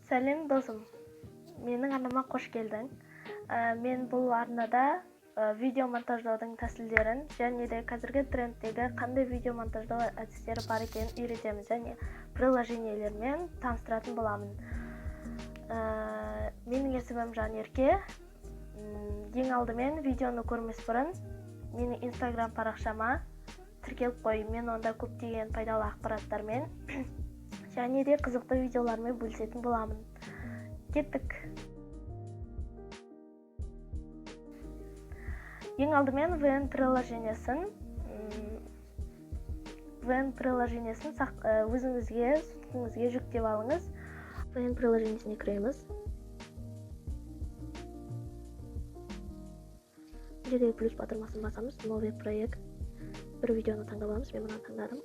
Сәлем досым, менің арнама қош келдің. Мен бұл арнада видео монтаждаудың тәсілдерін және де қазіргі трендтегі қандай видео монтаждау әдістері бар екенін үйретемін және приложениелермен таныстыратын боламын. Менің есімім Жанерке. Ең алдымен видеоны көрмес бұрын менің Instagram парақшама тіркеліп қой. Мен онда көптеген пайдалы ақпараттармен және де қызықты видеолармен бөлісетін боламын. Кеттік. Ең алдымен VN приложениесін өзіңізге, суткаңызге жүктеп алыңыз. VN приложениесіне кіреміз. Жердегі плюс батырмасын басамыз. Новый проект. Бір видеоны таңдап аламыз. Мен мұны таңдадым.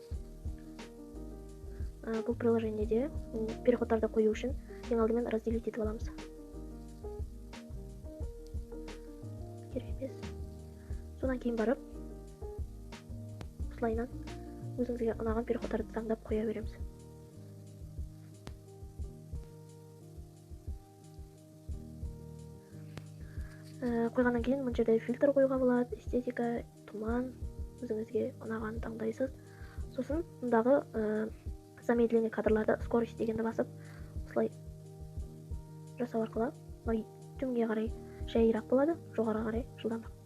Бұл приложениеде переходтарды қою үшін ең алдымен разделить етіп аламыз. Керек емес. Содан кейін барып, осылайынан өзіңізге ұнаған переходтарды таңдап қоя береміз. Қойғаннан кейін бұл жерде фильтр қоюға болады, эстетика, тұман, өзіңізге ұнаған таңдайсыз. Сосын мұндағы замедление кадрларды скорость дегенді басып, осылай жасау арқылы төмге қарай жайырақ болады, жоғары қарай жылдамдық.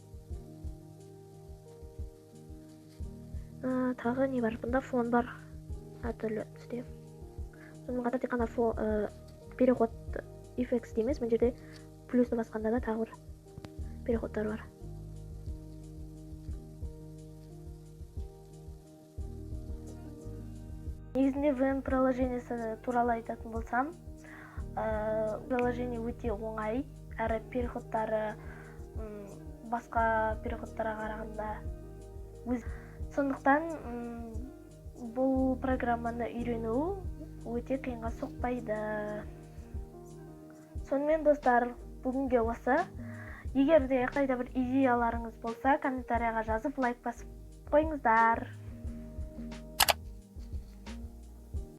Тағы не бар? Бұнда фон бар, әртүрлі түсте. Сонымен қатар тек қана переход effects дейміз. Бұл жерде плюсті басқанда да тағы бір переходтар бар. Негізінде VN приложениесі туралы айтатын болсам, приложение өте оңай, әрі переходтары басқа переходтарға қарағанда сондықтан бұл программаны үйрену өте қиынға соқпайды. Сонымен достар, бүгінге осы. Егер де қайда бір идеяларыңыз болса, комментарияға жазып лайк басып қойыңыздар.